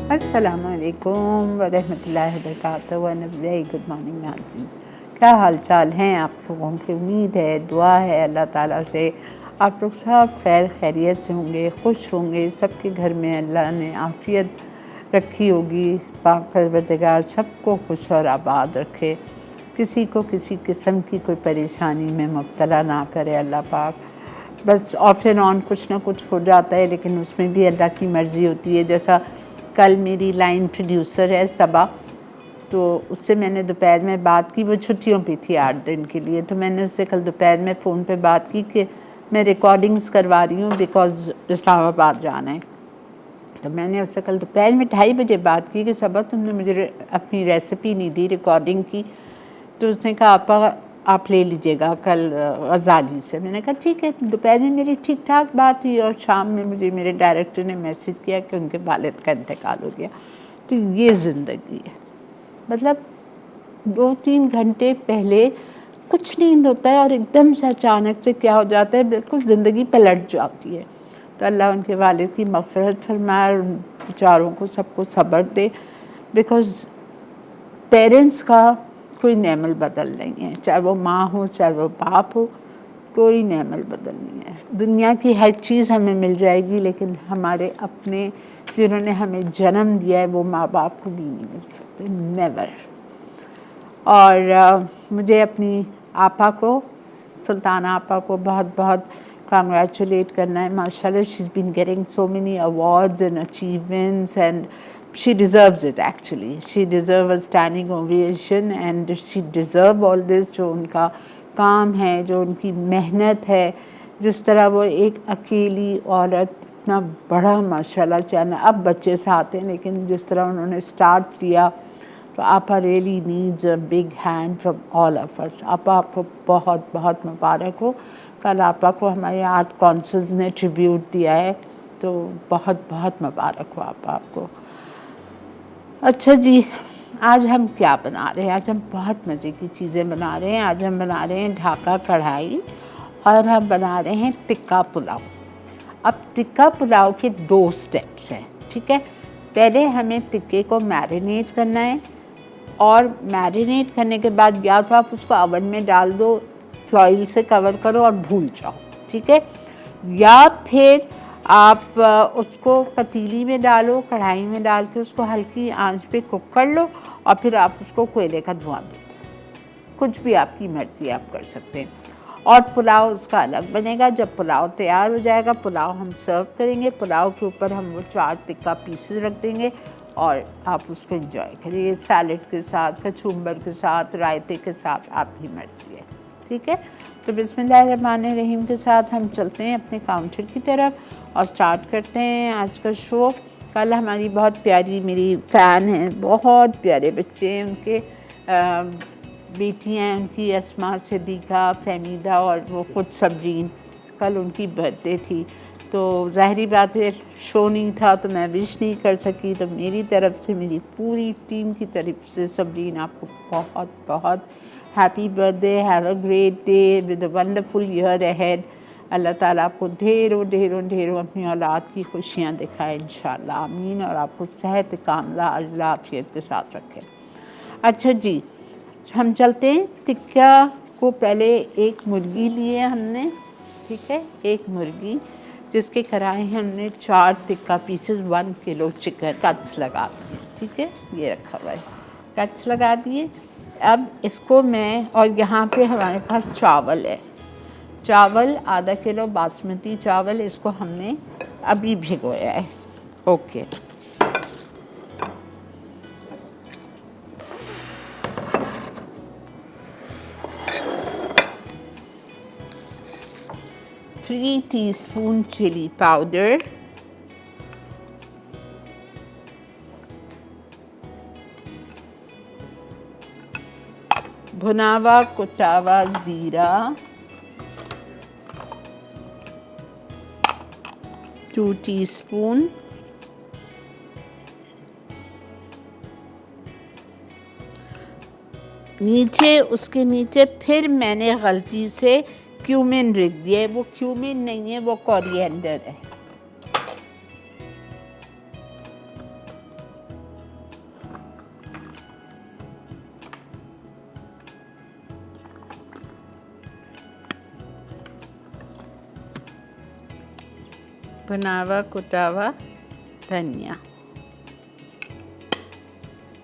अस्सलामुअलैकुम वरहमतुल्लाहि वबरकातुहू and very good morning नाज़रीन। क्या हाल चाल हैं आप लोगों की? उम्मीद है, दुआ है अल्लाह ताला से आप लोग सब खैर खैरियत से होंगे, खुश होंगे। सबके घर में अल्लाह ने आफ़ियत रखी होगी। पाक परवरदिगार सबको खुश और आबाद रखे, किसी को किसी किस्म की कोई परेशानी में मुब्तला ना करे अल्लाह पाक। बस ऑफ एंड ऑन कुछ ना कुछ हो जाता है, लेकिन उसमें भी अल्लाह की मर्ज़ी होती है। जैसा कल मेरी लाइन प्रोड्यूसर है सबा, तो उससे मैंने दोपहर में बात की। वो छुट्टियों पे थी 8 दिन के लिए, तो मैंने उससे कल दोपहर में फ़ोन पे बात की कि मैं रिकॉर्डिंग्स करवा रही हूँ बिकॉज़ इस्लामाबाद जाना है। तो मैंने उससे कल दोपहर में 2:30 बजे बात की कि सबा तुमने मुझे अपनी रेसिपी नहीं दी रिकॉर्डिंग की। तो उसने कहा आपा आप ले लीजिएगा कल गज़ाली से। मैंने कहा ठीक है। दोपहर में मेरी ठीक ठाक बात हुई और शाम में मुझे मेरे डायरेक्टर ने मैसेज किया कि उनके वालिद का इंतकाल हो गया। तो ये ज़िंदगी है, मतलब 2-3 घंटे पहले कुछ नहीं होता है और एकदम से अचानक से क्या हो जाता है, बिल्कुल ज़िंदगी पलट जाती है। तो अल्लाह उनके वालिद की मग़फ़िरत फरमाए और बेचारों को सबको सब्र दे। बिकॉज़ पेरेंट्स का कोई नेमल बदल नहीं है, चाहे वो माँ हो चाहे वो बाप हो, कोई नेमल बदल नहीं है। दुनिया की हर चीज़ हमें मिल जाएगी, लेकिन हमारे अपने जिन्होंने हमें जन्म दिया है वो माँ बाप को भी नहीं मिल सकते, नेवर। और मुझे अपनी आपा को, सुल्ताना आपा को बहुत बहुत कांग्रेचुलेट करना है। माशाल्लाह she is been getting so many awards and achievements and she deserves it actually. She deserves a standing ovation and she deserve all this। जो उनका काम है, जो उनकी मेहनत है, जिस तरह वो एक अकेली औरत इतना बड़ा माशाल्लाह, चाहे अब बच्चे से आते हैं, लेकिन जिस तरह उन्होंने स्टार्ट किया, तो आपा really needs a big hand from all of us. आपको बहुत बहुत मुबारक हो। कल आपा को हमारे आर्ट काउंसिल्स ने ट्रिब्यूट दिया है, तो बहुत बहुत मुबारक हो आपको। अच्छा जी, आज हम क्या बना रहे हैं? आज हम बहुत मज़े की चीज़ें बना रहे हैं। आज हम बना रहे हैं ढाका कढ़ाई और हम बना रहे हैं टिक्का पुलाव। अब टिक्का पुलाव के 2 स्टेप्स हैं, ठीक है। पहले हमें टिक्के को मैरिनेट करना है और मैरिनेट करने के बाद या तो आप उसको ओवन में डाल दो, फॉइल से कवर करो और भूल जाओ, ठीक है। या फिर आप उसको पतीली में डालो, कढ़ाई में डाल के उसको हल्की आंच पे कुक कर लो और फिर आप उसको कोयले का धुआं दे दो। कुछ भी आपकी मर्ज़ी आप कर सकते हैं। और पुलाव उसका अलग बनेगा। जब पुलाव तैयार हो जाएगा, पुलाव हम सर्व करेंगे। पुलाव के ऊपर हम वो 4 टिक्का पीसेस रख देंगे और आप उसको एंजॉय करिए सैलड के साथ, कचूम्बर के साथ, रायते के साथ, आपकी मर्ज़ी है, ठीक है। तो बिस्मिल्लाहिर्रहमानिर्रहीम के साथ हम चलते हैं अपने काउंटर की तरफ और स्टार्ट करते हैं आज का शो। कल हमारी बहुत प्यारी मेरी फ़ैन हैं, बहुत प्यारे बच्चे हैं उनके, बेटियाँ हैं उनकी, अस्मा, सिद्दीक़ा, फ़हमीदा और वो ख़ुद सबरीन। कल उनकी बर्थडे थी, तो ज़ाहिरी बात है शो नहीं था तो मैं विश नहीं कर सकी। तो मेरी तरफ़ से, मेरी पूरी टीम की तरफ से सबरीन आपको बहुत बहुत happy birthday. Have a great day with a wonderful year ahead. अल्लाह ताला आपको ढेरों ढेरों ढेरों अपनी औलाद की खुशियाँ दिखाए इंशाअल्लाह, आमीन। और आपको सेहत कामला अल्लाह आफियत के साथ रखे। अच्छा जी, हम चलते हैं टिक्का को। पहले एक मुर्गी लिए हमने, ठीक है, एक मुर्गी जिसके कराए हैं हमने 4 tikka pieces, 1 kilo chicken cuts लगा दिए, ठीक है। ये रखा हुआ है, कट्स लगा दिए। अब इसको मैं, और यहाँ पे हमारे पास चावल है, चावल आधा किलो बासमती चावल, इसको हमने अभी भिगोया है, okay. Three teaspoon chilli powder, भुनावा कुटावा ज़ीरा, 2 टीस्पून, नीचे उसके नीचे फिर मैंने गलती से क्यूमिन रख दिया है। वो क्यूमिन नहीं है, वो कोरिएंडर है। भुना कुटा हुआ धनिया।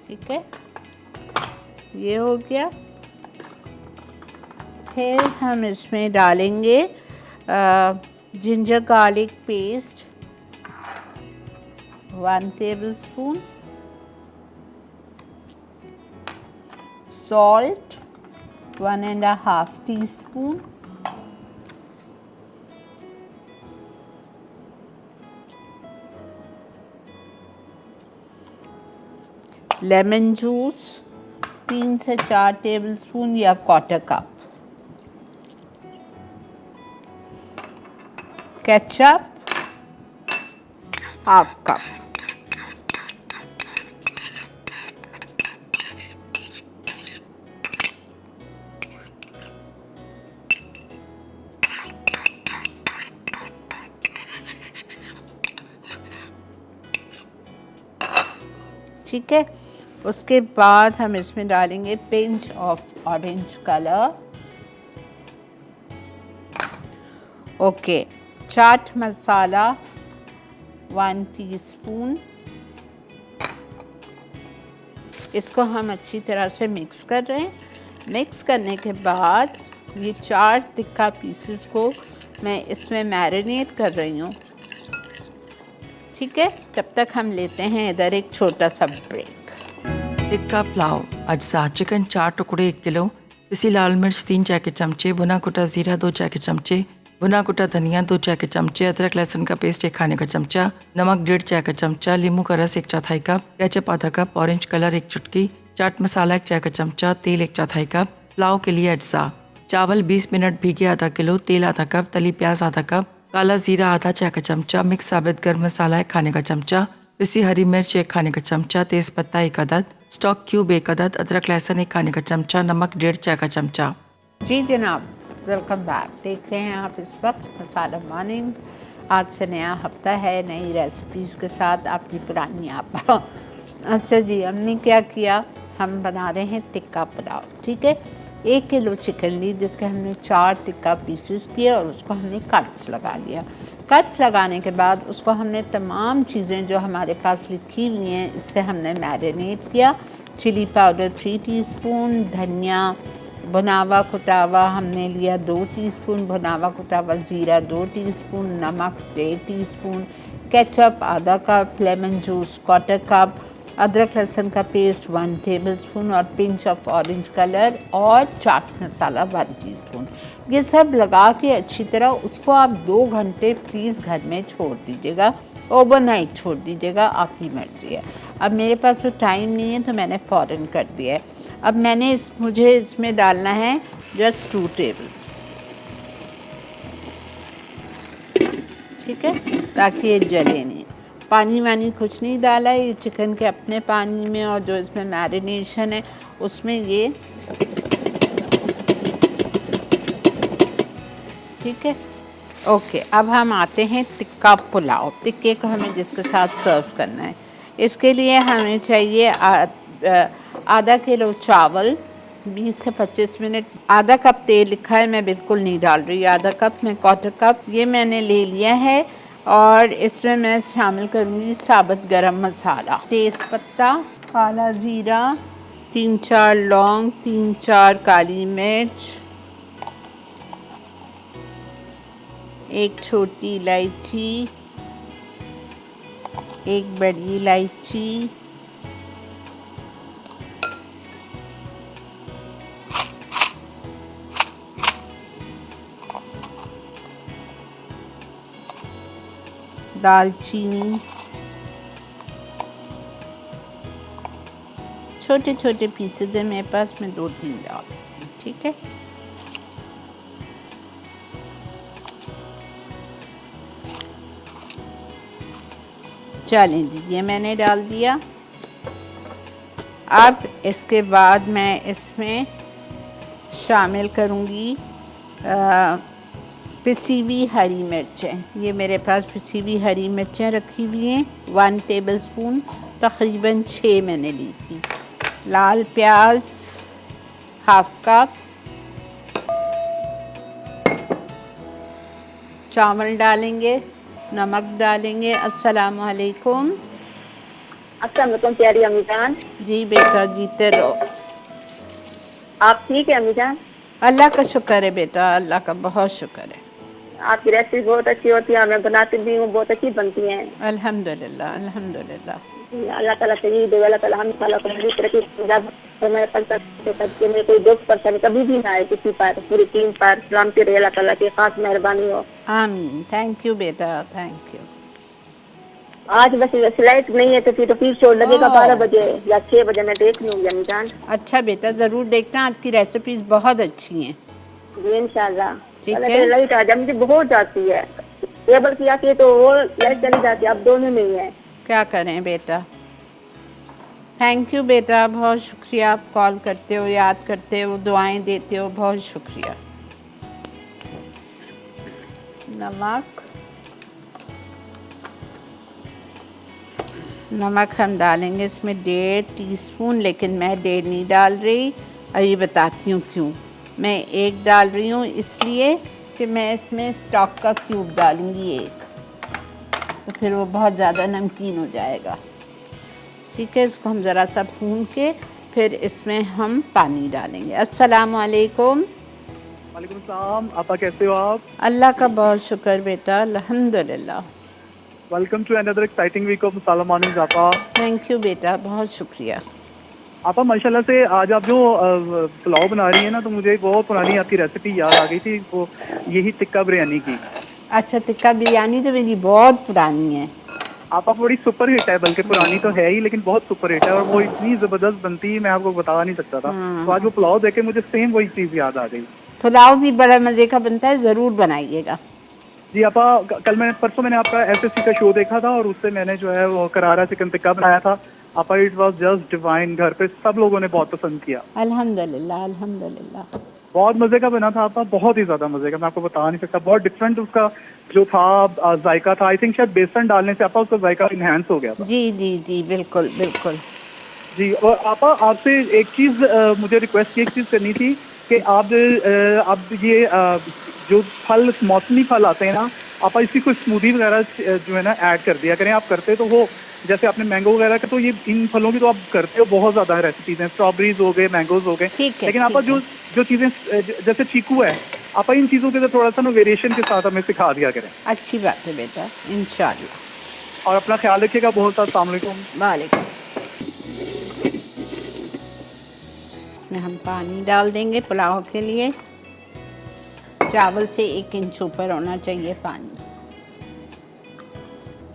ठीक है, ये हो गया। फिर हम इसमें डालेंगे ginger garlic paste 1 tablespoon, salt 1.5 teaspoon, lemon juice 3 से 4 टेबलस्पून या 1/4 कप, केचप 1/2 कप, ठीक है। उसके बाद हम इसमें डालेंगे pinch of orange colour. Okay, chaat masala 1 teaspoon. इसको हम अच्छी तरह से मिक्स कर रहे हैं। मिक्स करने के बाद ये 4 तिक्का पीसेस को मैं इसमें मैरिनेट कर रही हूँ। ठीक है, जब तक हम लेते हैं इधर एक छोटा सा ब्रेक। टिक्का पुलाव अज्जा चिकन 4 टुकड़े 1 किलो, पिसी लाल मिर्च 3 चाय के चमचे, भुना कुटा जीरा 2 चाय के चमचे, भुना कुटा धनिया 2 चाय के चमचे, अदरक लहसुन का पेस्ट 1 खाने का चमचा, नमक 1.5 चाय का चमचा, नींबू का रस 1/4 कप, केचप आधा कप, ऑरेंज कलर 1 चुटकी, चाट मसाला 1 चाय का चमचा, तेल 1/4 कप। पुलाव के लिए अज्जा चावल 20 मिनट भीगे आधा किलो, तेल आधा कप, तली प्याज आधा कप, काला जीरा आधा चाय का चमचा, मिक्स साबित गर्म मसाला 1 खाने का चमचा, पिसी हरी मिर्च 1 खाने का चमचा, तेज पत्ता 1 अदद, स्टॉक क्यूब 1 अदद, अदरक लहसुन 1 खाने का चमचा, नमक 1.5 चाय का चमचा। जी जनाब, वेलकम बैक। देख रहे हैं आप इस वक्त मसाला मॉर्निंग। आज से नया हफ्ता है, नई रेसिपीज़ के साथ आपकी पुरानी आपा। अच्छा जी, हमने क्या किया, हम बना रहे हैं टिक्का पुलाव। ठीक है, 1 किलो चिकन ली, जिसके हमने 4 टिक्का पीसेस किए और उसको हमने कट्स लगा लिया। कट्स लगाने के बाद उसको हमने तमाम चीज़ें जो हमारे पास लिखी हुई हैं इससे हमने मैरिनेट किया। चिली पाउडर 3 टीस्पून, धनिया भुनावा कुटावा हमने लिया 2 टीस्पून, भुनावा कुटावा ज़ीरा 2 टीस्पून, नमक 1.5 टीस्पून, केचप आधा कप, लेमन जूस 1/4 कप, अदरक लहसुन का पेस्ट 1 टेबलस्पून और पिंच ऑफ ऑरेंज कलर और चाट मसाला 1 टीस्पून। ये सब लगा के अच्छी तरह उसको आप 2 घंटे प्लीज़ घर में छोड़ दीजिएगा, ओवरनाइट छोड़ दीजिएगा, आपकी मर्ज़ी है। अब मेरे पास तो टाइम नहीं है तो मैंने फ़ौरन कर दिया है। अब मुझे इसमें डालना है जस्ट 2 टेबल्स, ठीक है, ताकि ये जले नहीं। पानी वानी कुछ नहीं डाला, ये चिकन के अपने पानी में और जो इसमें मैरिनेशन है उसमें ये, ठीक है। ओके, अब हम आते हैं टिक्का पुलाव। टिक्के को हमें जिसके साथ सर्व करना है, इसके लिए हमें चाहिए आधा किलो चावल 20 से 25 मिनट, आधा कप तेल लिखा है, मैं बिल्कुल नहीं डाल रही, आधा कप में 1/4 कप ये मैंने ले लिया है। और इसमें मैं शामिल करूँगी साबुत गरम मसाला, तेज़ पत्ता, काला ज़ीरा, 3-4 लौंग, 3-4 काली मिर्च, 1 छोटी इलायची, 1 बड़ी इलायची, दालचीनी, छोटे छोटे पीसेज है मेरे पास, मैं 2-3 डाल, ठीक है। चलें जी, ये मैंने डाल दिया। अब इसके बाद मैं इसमें शामिल करूँगी पिसी हुई हरी मिर्चें। ये मेरे पास पिसी हुई हरी मिर्चें रखी हुई हैं 1 टेबलस्पून, तकरीबन 6 मैंने ली थी। लाल प्याज 1/2 कप, चावल डालेंगे नमक डालेंगे। अस्सलाम वालेकुम। अस्सलाम वालेकुम प्यारी अम्मी जान। जी बेटा, जीते रहो। आप ठीक है अम्मी जान? अल्लाह का शुक्र है बेटा, अल्लाह का बहुत शुक्र है। आपकी रेसिपी बहुत अच्छी होती है, मैं बनाती भी हूँ, बहुत अच्छी बनती हैं। अल्हम्दुलिल्लाह, अल्हम्दुलिल्लाह। अल्लाह ताला से ये दुआ, अल्लाह ताला हम सालों को मेरी तरह की मैं करके मेरे कोई दुख परेशानी कभी भी ना आए किसी पर, पूरी टीम पर। सलामती रहे, अल्लाह ताला की खास मेहरबानी हो। आमीन। थैंक यू बेटा, थैंक यू। आज बस फ्लाइट नहीं है तो फिर शो लगेगा ओह। 12 बजे या 6 बजे, मैं देख लूंगी अम्मी जान। अच्छा बेटा, ज़रूर देखना, आपकी रेसिपीज बहुत अच्छी हैं। जी इंशाल्लाह। ठीक पहले है। तो लाइट आ जाए, मुझे बहुत जाती है, टेबल की आती है तो वो लाइट चली जाती है, अब दोनों में ही है। क्या करें बेटा। थैंक यू बेटा, बहुत शुक्रिया। आप कॉल करते हो, याद करते हो, दुआएं देते हो, बहुत शुक्रिया। नमक, नमक हम डालेंगे इसमें 1.5 टीस्पून, लेकिन मैं 1.5 नहीं डाल रही। अभी बताती हूँ क्यों। मैं 1 डाल रही हूँ इसलिए कि मैं इसमें स्टॉक का क्यूब डालूँगी 1, तो फिर वो बहुत ज़्यादा नमकीन हो जाएगा। ठीक है, इसको हम ज़रा सा भून के फिर इसमें हम पानी डालेंगे। अस्सलाम वालेकुम। वालेकुम सलाम। आपा कैसे हो आप? अल्लाह का बहुत शुक्र बेटा, अल्हम्दुलिल्लाह। Welcome to another exciting week of masala mornings आपा। थैंक यू बेटा, बहुत शुक्रिया। आपा माशाल्लाह से आज आप जो पुलाव बना रही हैं ना, तो मुझे बहुत पुरानी आपकी रेसिपी याद आ गई थी, वो यही टिक्का बिरयानी की। अच्छा, टिक्का बिरयानी तो मेरी बहुत पुरानी है। आपा बड़ी सुपर हिट है, बल्कि पुरानी तो है ही लेकिन बहुत सुपर हिट है, और वो इतनी ज़बरदस्त बनती है मैं आपको बता नहीं सकता था। तो आज वो पुलाव देख के मुझे सेम वही चीज़ याद आ गई। पुलाव भी बड़ा मज़े का बनता है, ज़रूर बनाइएगा। जी आपा, परसों मैंने आपका एसएससी का शो देखा था, और उससे मैंने जो है वो करारा चिकन टिक्का बनाया था। आपा इट वाज जस्ट डिवाइन, घर पे सब लोगों ने बहुत पसंद किया। अल्हम्दुलिल्लाह, अल्हम्दुलिल्लाह। बहुत मजे का बना था आपका, बहुत ही ज्यादा मजे का, मैं आपको बता नहीं सकता। बहुत डिफरेंट उसका जो था जायका था। आई थिंक शायद बेसन डालने से आपका उसका जायका इनहेंस हो गया था। जी जी जी, बिल्कुल बिल्कुल। जी, और आपा आपसे एक चीज मुझे रिक्वेस्ट एक चीज करनी थी कि आप ये जो फल, मौसमी फल आते हैं ना, आप इसकी कोई स्मूदी वगैरह जो है ना ऐड कर दिया करें। आप करते तो वो, जैसे आपने मैंगो वगैरह का, तो ये इन फलों की तो आप करते हो बहुत ज्यादा रेसिपीज हैं, स्ट्रॉबेरीज हो गए, मैंगोज हो गए, ठीक है, लेकिन आप ठीक जो जो चीजें जैसे चीकू है, आप इन चीजों के तो थोड़ा सा ना वेरिएशन के साथ हमें सिखा दिया करें। अच्छी बात है बेटा, इंशाल्लाह। और अपना ख्याल रखिएगा बहुत सारा। अस्सलाम वालेकुम। वालेकुम। इसमें हम पानी डाल देंगे पुलाव के लिए। चावल से 1 इंच ऊपर होना चाहिए पानी।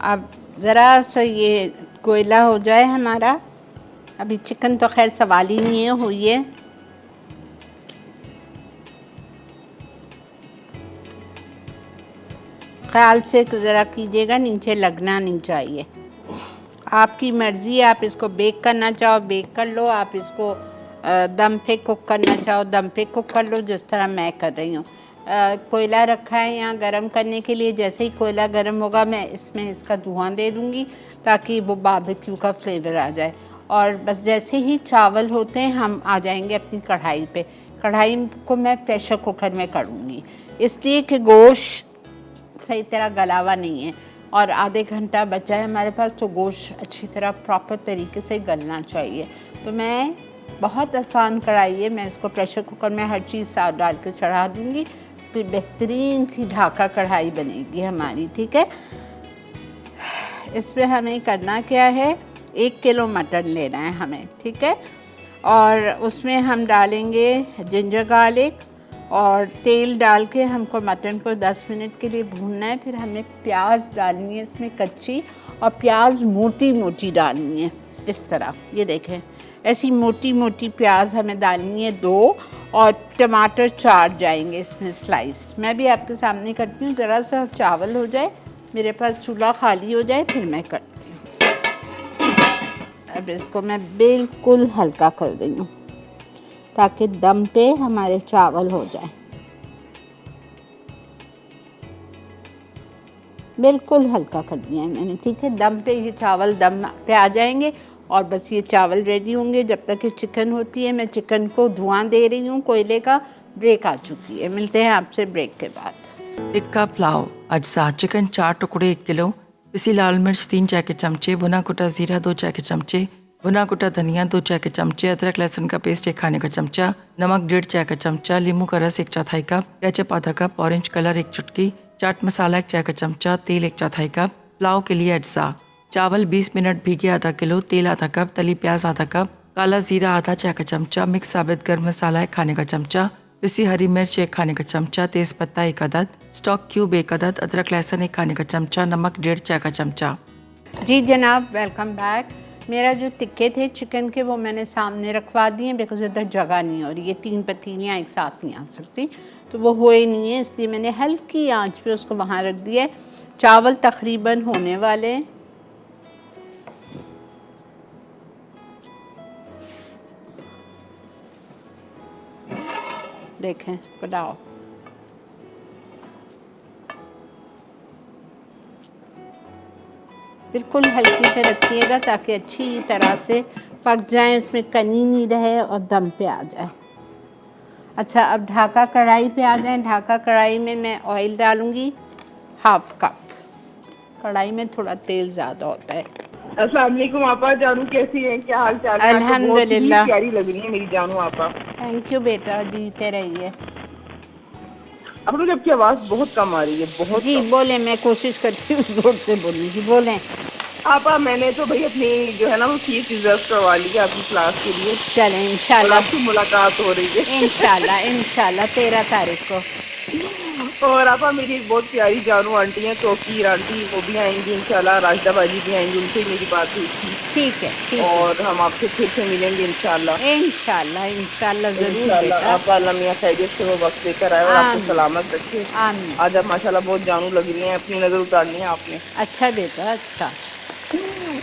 अब ज़रा सा ये कोयला हो जाए हमारा। अभी चिकन तो खैर सवाल ही नहीं है, हुई है। ख्याल से ज़रा कीजिएगा, नीचे लगना नहीं चाहिए। आपकी मर्ज़ी है, आप इसको बेक करना चाहो बेक कर लो, आप इसको दम पे कुक करना चाहो दम पे कुक कर लो, जिस तरह मैं कर रही हूँ। कोयला रखा है यहाँ गरम करने के लिए। जैसे ही कोयला गरम होगा मैं इसमें इसका धुआं दे दूँगी ताकि वो बारबेक्यू का फ्लेवर आ जाए। और बस जैसे ही चावल होते हैं हम आ जाएंगे अपनी कढ़ाई पे। कढ़ाई को मैं प्रेशर कुकर में करूँगी, इसलिए कि गोश्त सही तरह गला हुआ नहीं है और आधे घंटा बचा है हमारे पास, तो गोश्त अच्छी तरह प्रॉपर तरीके से गलना चाहिए। तो मैं, बहुत आसान कढ़ाई है, मैं इसको प्रेशर कुकर में हर चीज़ साथ डाल के चढ़ा दूँगी, तो बेहतरीन सी ढाका कढ़ाई बनेगी हमारी। ठीक है, इसमें हमें करना क्या है, 1 किलो मटन लेना है हमें। ठीक है, और उसमें हम डालेंगे जिंजर गार्लिक, और तेल डाल के हमको मटन को 10 मिनट के लिए भूनना है। फिर हमें प्याज डालनी है इसमें कच्ची, और प्याज मोटी मोटी डालनी है इस तरह। ये देखें, ऐसी मोटी मोटी प्याज हमें डालनी है 2, और टमाटर 4 जाएंगे इसमें स्लाइस। मैं भी आपके सामने करती हूँ, ज़रा सा चावल हो जाए, मेरे पास चूल्हा खाली हो जाए, फिर मैं करती हूँ। अब इसको मैं बिल्कुल हल्का कर रही हूँ ताकि दम पे हमारे चावल हो जाए। बिल्कुल हल्का कर दिया है मैंने। ठीक है, दम पे ये चावल दम पे आ जाएंगे और बस ये चावल रेडी होंगे। जब तक ये चिकन होती है, मैं चिकन को धुआं दे रही हूँ कोयले का। ब्रेक आ चुकी है, मिलते हैं आपसे ब्रेक के बाद। टिक्का पुलाव अज्जा चिकन 4 टुकड़े 1 किलो, पिसी लाल मिर्च 3 चाय के चमचे, भुना कुटा जीरा 2 चाय के चमचे, भुना कुटा धनिया 2 चाय के चमचे, अदरक लहसुन का पेस्ट 1 खाने का चमचा, नमक 1.5 चाय का चमचा, नींबू का रस 1/4 कप, केचप आधा कप, ऑरेंज कलर 1 चुटकी, चाट मसाला 1 चाय का चमचा, तेल 1/4 कप। पुलाव के लिए अज्जा चावल 20 मिनट भीगे आधा किलो, तेल आधा कप, तली प्याज आधा कप, काला जीरा आधा चाय का चमचा, मिक्स साबित गर्म मसाला 1 खाने का चमचा, पिसी हरी मिर्च 1 खाने का चमचा, तेज पत्ता 1 अदद, स्टॉक क्यूब 1 अदद, अदरक लहसुन 1 खाने का चमचा, नमक 1.5 चाय का चमचा। जी जनाब, वेलकम बैक। मेरा जो टिक्के थे चिकन के वो मैंने सामने रखवा दिए बिकॉज इधर जगह नहीं हो रही है, 3 पतीलियाँ एक साथ नहीं आ सकती, तो वो हुए नहीं है, इसलिए मैंने हल्की आंच पे उसको वहाँ रख दिया है। चावल तकरीबन होने वाले हैं। देखें पुलाव बिल्कुल हल्की पे रखिएगा ताकि अच्छी तरह से पक जाए, उसमें कनी नहीं रहे और दम पे आ जाए। अच्छा, अब ढाका कढ़ाई पे आ जाए। ढाका कढ़ाई में मैं ऑयल डालूंगी 1/2 कप। कढ़ाई में थोड़ा तेल ज़्यादा होता है। अस्सलाम वालेकुम आपा, जानू कैसी है, क्या हाल चाल है? अल्हम्दुलिल्लाह। बहुत ही प्यारी लग रही है मेरी जानू आपा। थैंक यू बेटा, जीते रहिए। अब मुझे आपकी आवाज़ बहुत कम आ रही है, बहुत जी कम। बोलें, मैं कोशिश करती हूँ जोर से बोलने की। बोलें। आपा मैंने तो भाई अपनी जो है ना वो फीस रिजर्व करवा ली है आपकी क्लास के लिए, चलें और इंशाल्लाह। आपसे मुलाकात हो रही है। इंशाल्लाह इंशाल्लाह 13 तारीख को। और आपा मेरी एक बहुत प्यारी जानू आंटी है, तोकीर आंटी, वो भी आएंगी इंशाल्लाह, राशिदा बाजी भी आएंगी, उनसे मेरी बात हुई थी। ठीक है, ठीक है। और हम आपसे फिर से मिलेंगे इंशाल्लाह। इंशाल्लाह इंशाल्लाह ज़रूर इंशाल्लाह बेटा। आपका अल्लाह मियां खैरियत से वो वक्त लेकर आए और आपको आमीन। सलामत रखे। आमीन। आज आप माशाल्लाह बहुत जानू लग रही हैं, अपनी नज़र उतारनी है आपने। अच्छा बेटा, अच्छा।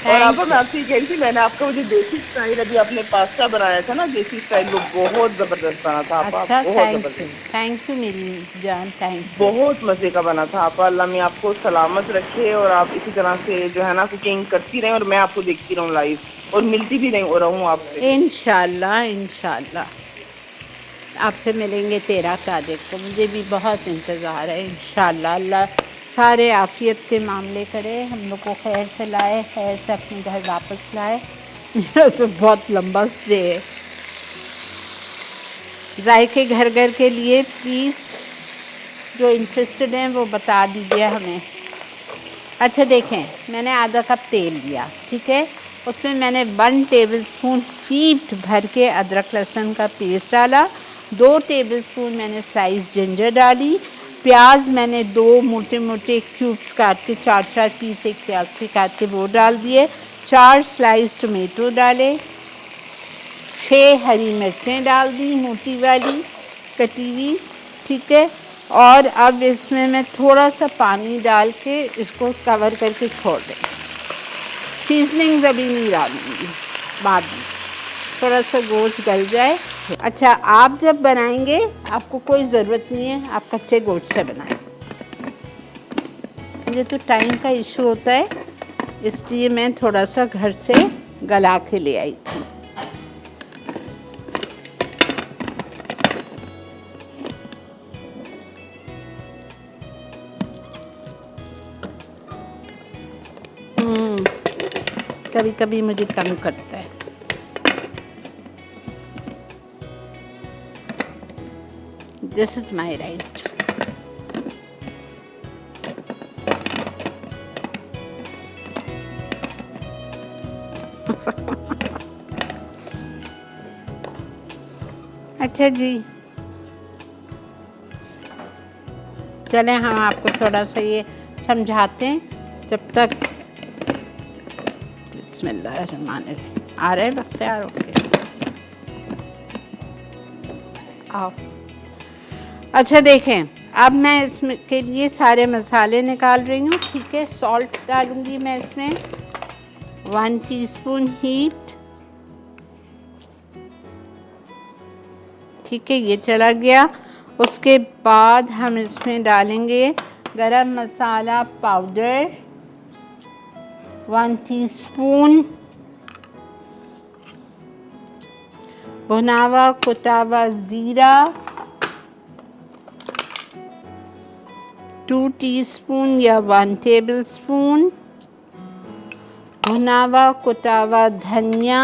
और आप थैंक मैं आपसे ये कह रही थी, मैंने आपका वो जो देसी स्टाइल अभी आपने पास्ता बनाया था ना, देसी स्टाइल, वो बहुत ज़बरदस्त बना था आपा, अच्छा, बहुत थैंक यू, ज़बरदस्त, थैंक यू मेरी जान, थैंक यू। बहुत मज़े का बना था आपा। अल्लाह मैं आपको सलामत रखे और आप इसी तरह से जो है ना कुकिंग करती रहें और मैं आपको देखती रहूँ लाइव और मिलती भी रहूँ आपसे। इंशाल्लाह इंशाल्लाह आपसे मिलेंगे 13 तारीख को। मुझे भी बहुत इंतज़ार है। इंशाल्लाह अल्लाह सारे आफियत के मामले करे, हम लोग को खैर से लाए, खैर से अपने घर वापस लाए। मेरा तो बहुत लंबा स्टे है। जायके घर घर के लिए प्लीज़ जो इंटरेस्टेड हैं वो बता दीजिए हमें। अच्छा देखें, मैंने आधा कप तेल लिया, ठीक है, उसमें मैंने 1 टेबलस्पून हीप्ड भर के अदरक लहसुन का पेस्ट डाला, 2 टेबलस्पून मैंने स्लाइस जिंजर डाली, प्याज मैंने 2 मोटे मोटे क्यूब्स काट के 4-4 पीस एक प्याज के काट के वो डाल दिए, 4 स्लाइस टमेटो डाले, 6 हरी मिर्चें डाल दी मोटी वाली कटी हुई, ठीक है। और अब इसमें मैं थोड़ा सा पानी डाल के इसको कवर करके छोड़ दें। सीजनिंग्स अभी नहीं डालूंगी, बाद में थोड़ा सा गोश्त गल जाए। अच्छा, आप जब बनाएंगे आपको कोई ज़रूरत नहीं है आप कच्चे गोश्त से बनाएं। मुझे तो टाइम का इशू होता है, इसलिए मैं थोड़ा सा घर से गला के ले आई थी। कभी कभी मुझे तंग करता है। This is my right. अच्छा जी, चलें हम आपको थोड़ा सा ये समझाते हैं जब तक। बिस्मिल्लाहिर्रहमानिर्रहीम। आ रहे बख्तियार होके आओ। अच्छा देखें, अब मैं इसमें के लिए सारे मसाले निकाल रही हूँ, ठीक है। सॉल्ट डालूँगी मैं इसमें 1 टीस्पून हीट, ठीक है, ये चला गया। उसके बाद हम इसमें डालेंगे गरम मसाला पाउडर 1 टीस्पून, भुनावा कुटावा ज़ीरा 2 टीस्पून या 1 टेबलस्पून भुना हुआ कुटा हुआ धनिया,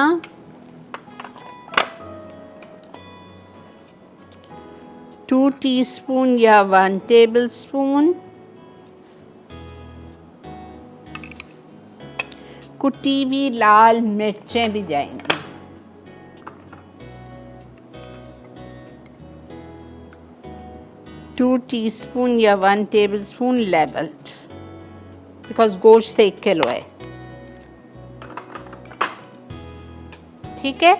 2 टीस्पून या 1 टेबलस्पून कुटी हुई लाल मिर्चें भी जाएंगी, 2 टीस्पून या 1 टेबलस्पून लेवल्ड, बिकॉज गोश्त 1 किलो है। ठीक है,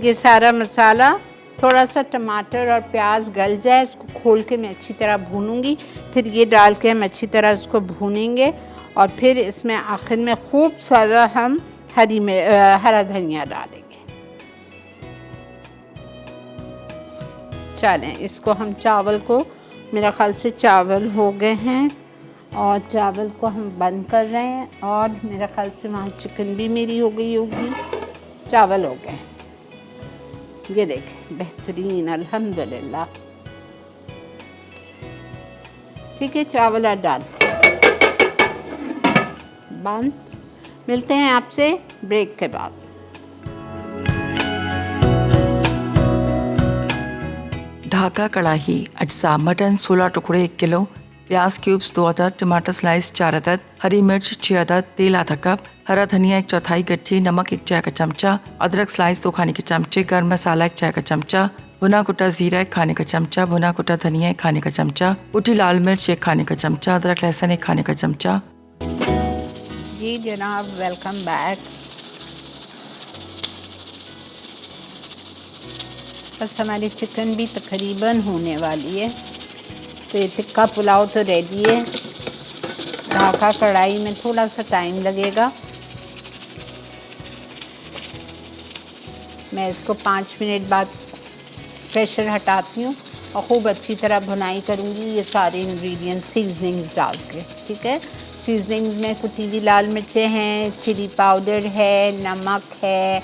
ये सारा मसाला, थोड़ा सा टमाटर और प्याज गल जाए उसको खोल के मैं अच्छी तरह भूनूंगी, फिर ये डाल के हम अच्छी तरह उसको भूनेंगे और फिर इसमें आखिर में खूब सारा हम हरा धनिया डालेंगे। चलें, इसको हम चावल को, मेरा ख्याल से चावल हो गए हैं और चावल को हम बंद कर रहे हैं और मेरा ख्याल से वहाँ चिकन भी मेरी हो गई होगी। चावल हो गए, ये देखें बेहतरीन, अल्हम्दुलिल्लाह। ठीक है, चावल और दाल बंद। मिलते हैं आपसे ब्रेक के बाद। ढाका कढ़ाई अज्जा मटन 16 टुकड़े 1 किलो, प्याज क्यूब्स 2 अदद, टमाटर स्लाइस 4 अदद, हरी मिर्च 6 अदद, तेल आधा कप, हरा धनिया 1/4 गट्ठी, नमक 1 चाय का चमचा, अदरक स्लाइस 2 खाने के चमचे, गर्म मसाला 1 चाय का चमचा, भुना कुटा जीरा 1 खाने का चमचा, भुना कुटा धनिया 1 खाने का चमचा, कुटी लाल मिर्च 1 खाने का चमचा, अदरक लहसुन 1 खाने का चमचा। जी जनाब, वेलकम बैक। बस हमारी चिकन भी तकरीबन होने वाली है, तो ये टिक्का पुलाव तो रेडी है। ढाका कढ़ाई में थोड़ा सा टाइम लगेगा, मैं इसको 5 मिनट बाद प्रेशर हटाती हूँ और ख़ूब अच्छी तरह भुनाई करूँगी ये सारे इंग्रेडिएंट सीजनिंग्स डाल के। ठीक है, सीजनिंग्स में कुटी हुई लाल मिर्चें हैं, चिली पाउडर है, नमक है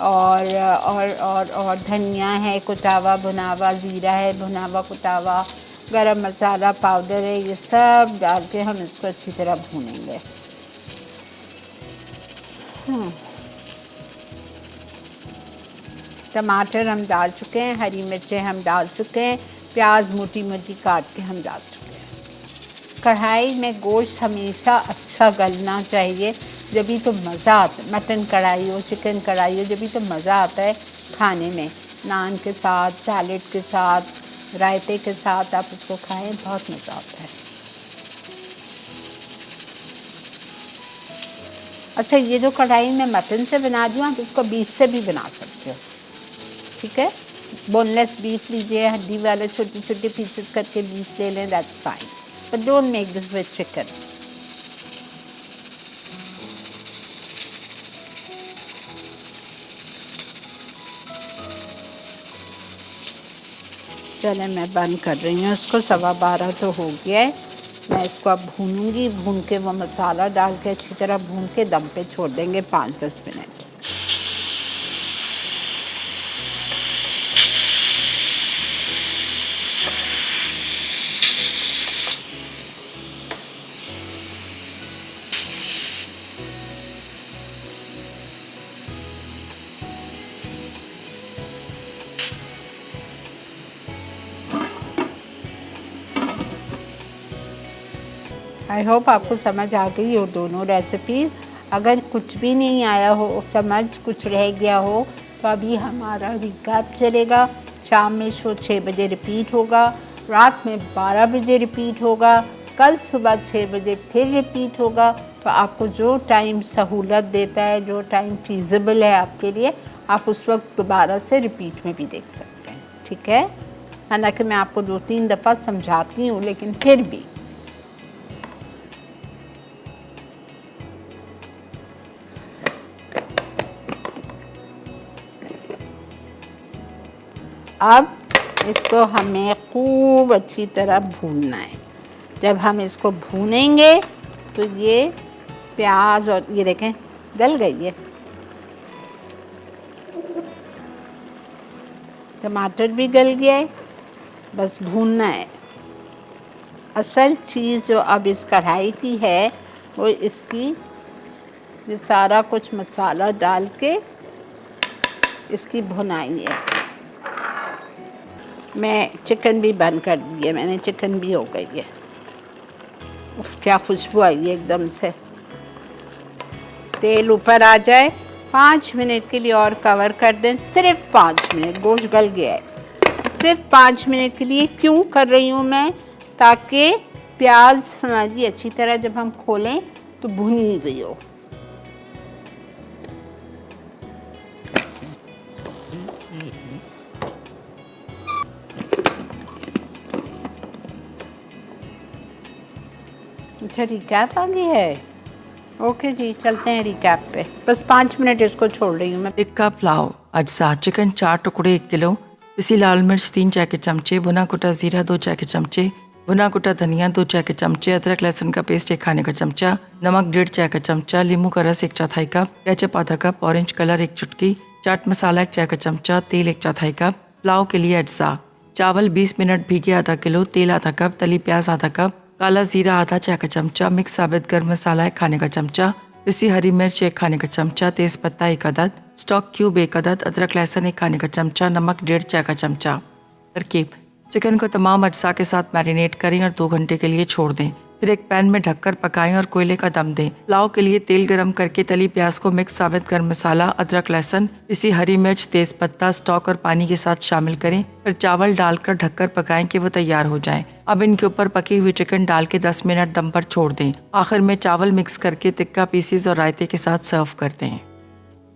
और धनिया है कुटावा भुनावा, ज़ीरा है भुनावा कुटावा, गरम मसाला पाउडर है, ये सब डाल के हम इसको अच्छी तरह भूनेंगे। टमाटर हम डाल चुके हैं, हरी मिर्चें हम डाल चुके हैं, प्याज मोटी मोटी काट के हम डाल चुके हैं। कढ़ाई में गोश्त हमेशा अच्छा गलना चाहिए, जभी तो मज़ा आता है। मटन कढ़ाई हो, चिकन कढ़ाई हो, जभी तो मज़ा आता है खाने में। नान के साथ, सैलेड के साथ, रायते के साथ आप उसको खाएं, बहुत मज़ा आता है। अच्छा, ये जो कढ़ाई में मटन से बना दूँ, आप इसको बीफ से भी बना सकते हो। ठीक है, बोनलेस बीफ लीजिए, हड्डी वाले छोटे छोटे पीसेस करके बीफ ले लें, that's fine, but don't make this with chicken. चले, मैं बंद कर रही हूँ इसको, 12:15 तो हो गया है। मैं इसको अब भूनूंगी, भून के वो मसाला डाल के अच्छी तरह भून के दम पे छोड़ देंगे 5-10 मिनट। आई होप आपको समझ आ गई हो दोनों रेसिपीज़। अगर कुछ भी नहीं आया हो समझ, कुछ रह गया हो, तो अभी हमारा रिकैप चलेगा। शाम में शो 6 बजे रिपीट होगा, रात में 12 बजे रिपीट होगा, कल सुबह 6 बजे फिर रिपीट होगा। तो आपको जो टाइम सहूलत देता है, जो टाइम फीजिबल है आपके लिए, आप उस वक्त दोबारा से रिपीट में भी देख सकते हैं। ठीक है, हालांकि मैं आपको 2-3 दफ़ा समझाती हूँ, लेकिन फिर भी अब इसको हमें खूब अच्छी तरह भूनना है। जब हम इसको भूनेंगे तो ये प्याज और ये देखें गल गई है, टमाटर भी गल गया है, बस भूनना है। असल चीज़ जो अब इस कढ़ाई की है वो इसकी ये सारा कुछ मसाला डाल के इसकी भुनाई है। मैं चिकन भी बंद कर दी है, मैंने चिकन भी हो गई है। उफ, क्या खुशबू आई है एकदम से। तेल ऊपर आ जाए 5 मिनट के लिए और कवर कर दें, सिर्फ 5 मिनट। गोश्त गल गया है, सिर्फ 5 मिनट के लिए। क्यों कर रही हूँ मैं? ताकि प्याज हमारी अच्छी तरह जब हम खोलें तो भुनी हुई हो। अच्छा, रिकैप आ गई है। ओके जी, चलते हैं रिकैप पे। बस 5 मिनट इसको छोड़ रही हूँ मैं। टिक्का पुलाव अज्जा चिकन 4 टुकड़े 1 किलो, पिसी लाल मिर्च 3 चाय के चमचे, भुना कुटा जीरा 2 चाय के चमचे, भुना कुटा धनिया 2 चाय के चमचे, अदरक लहसुन का पेस्ट 1 खाने का चमचा, नमक 1.5 चाय का चमचा, नींबू का रस 1/4 कप, केचप आधा कप, ऑरेंज कलर 1 चुटकी, चाट मसाला 1 चाय का चमचा, तेल 1/4 कप। पुलाव के लिए अज्जा चावल 20 मिनट भीगे आधा किलो, तेल आधा कप, तली प्याज आधा कप, काला जीरा आधा चाय का चमचा, मिक्स साबित गर्म मसाला 1 खाने का चमचा, पिसी हरी मिर्च 1 खाने का चमचा, तेज पत्ता 1 अदद, स्टॉक क्यूब 1 अदद, अदरक लहसुन 1 खाने का चमचा, नमक 1.5 चाय का चमचा। तरकीब: चिकन को तमाम अज्जा के साथ मैरिनेट करें और 2 घंटे के लिए छोड़ दें। फिर एक पैन में ढककर पकाएं और कोयले का दम दें। पुलाव के लिए तेल गरम करके तली प्याज को मिक्स साबित गर्म मसाला, अदरक लहसुन, पिसी हरी मिर्च, तेज पत्ता, स्टॉक और पानी के साथ शामिल करें। फिर चावल डालकर ढककर पकाएं कि वो तैयार हो जाएं। अब इनके ऊपर पकी हुई चिकन डाल के 10 मिनट दम पर छोड़ दें। आखिर में चावल मिक्स करके टिक्का पीसीज और रायते के साथ सर्व कर दें।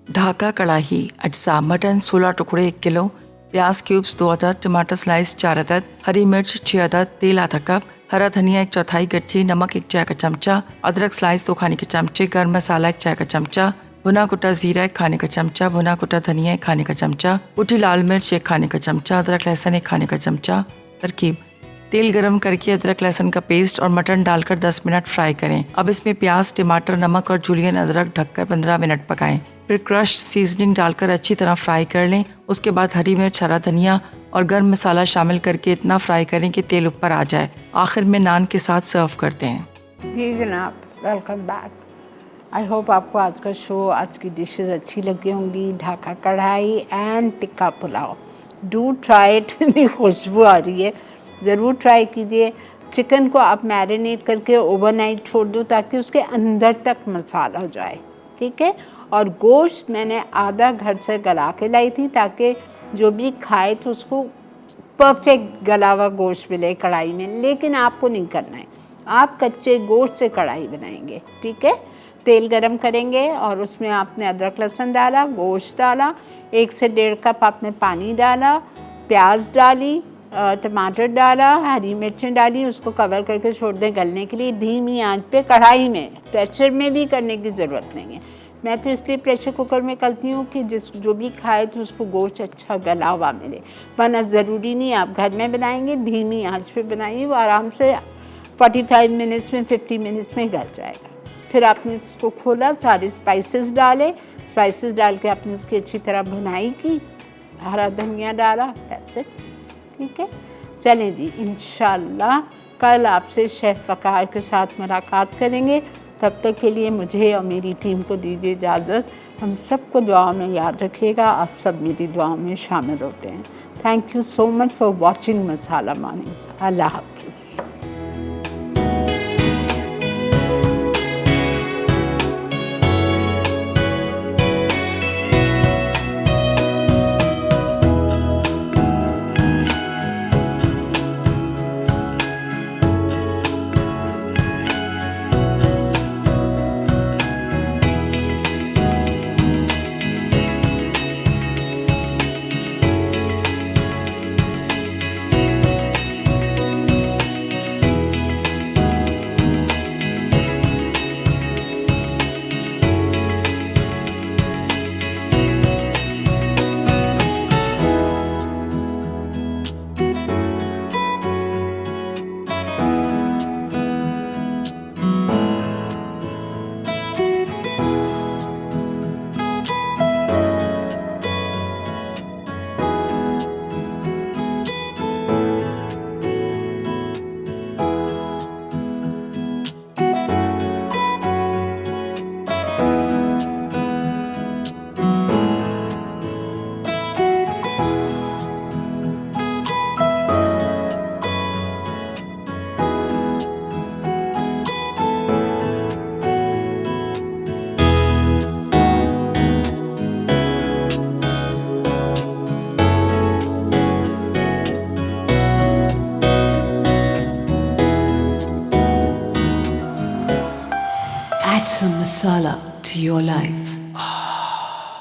ढाका कढ़ाई अज्जा मटन 16 टुकड़े 1 किलो, प्याज क्यूब्स 2 अदद, टमाटर स्लाइस 4 अदद, हरी मिर्च 6 अदद, तेल आधा कप, हरा धनिया 1/4 गट्ठी, नमक 1 चाय का चमचा, अदरक स्लाइस 2 खाने के चमचे, गर्म मसाला 1 चाय का चमचा, भुना कुटा जीरा 1 खाने का चमचा, भुना कुटा धनिया 1 खाने का चमचा, कुटी लाल मिर्च 1 खाने का चमचा, अदरक लहसुन 1 खाने का चमचा। तरकीब: तेल गरम करके अदरक लहसुन का पेस्ट और मटन डालकर 10 मिनट फ्राई करें। अब इसमें प्याज, टमाटर, नमक और जुलियन अदरक ढककर 15 मिनट पकाएं। फिर क्रश्ड सीजनिंग डालकर अच्छी तरह फ्राई कर लें। उसके बाद हरी मिर्च, हरा धनिया और गर्म मसाला शामिल करके इतना फ्राई करें कि तेल ऊपर आ जाए। आखिर में नान के साथ सर्व करते हैं। जी जनाब, वेलकम बैक। आई होप आपको आज का शो, आज की डिशेस अच्छी लगी होंगी। ढाका कढ़ाई and tikka pulao, do try it. इतनी खुशबू आ रही है, ज़रूर ट्राई कीजिए। चिकन को आप मैरिनेट करके ओवरनाइट छोड़ दो ताकि उसके अंदर तक मसाला हो जाए, ठीक है। और गोश्त मैंने आधा घर से गला के लाई थी ताकि जो भी खाए तो उसको परफेक्ट गला हुआ गोश्त मिले कढ़ाई में। लेकिन आपको नहीं करना है, आप कच्चे गोश्त से कढ़ाई बनाएंगे, ठीक है। तेल गरम करेंगे और उसमें आपने अदरक लहसुन डाला, गोश्त डाला, 1 से 1.5 कप आपने पानी डाला, प्याज डाली, टमाटर डाला, हरी मिर्चें डाली, उसको कवर करके छोड़ दें गलने के लिए धीमी आंच पे कढ़ाई में। प्रेशर में भी करने की ज़रूरत नहीं है। मैं तो इसलिए प्रेशर कुकर में करती हूँ कि जो भी खाए तो उसको गोश्त अच्छा गला हुआ मिले। वरना ज़रूरी नहीं, आप घर में बनाएंगे धीमी आंच पे बनाइए, वो आराम से 45 मिनट्स में 50 मिनट्स में गल जाएगा। फिर आपने उसको खोला, सारे स्पाइसेस डाले, स्पाइसेस डाल के आपने उसकी अच्छी तरह भुनाई की, हरा धनिया डाला, दैट्स इट, ठीक है। चलें जी, इंशाल्लाह कल आपसे शेफ़ वक़ार के साथ मुलाकात करेंगे। तब तक के लिए मुझे और मेरी टीम को दीजिए इजाज़त। हम सबको दुआओं में याद रखिएगा, आप सब मेरी दुआओं में शामिल होते हैं। Thank you so much for watching Masala Mornings. अल्लाह हाफ़िज़। some masala to your life.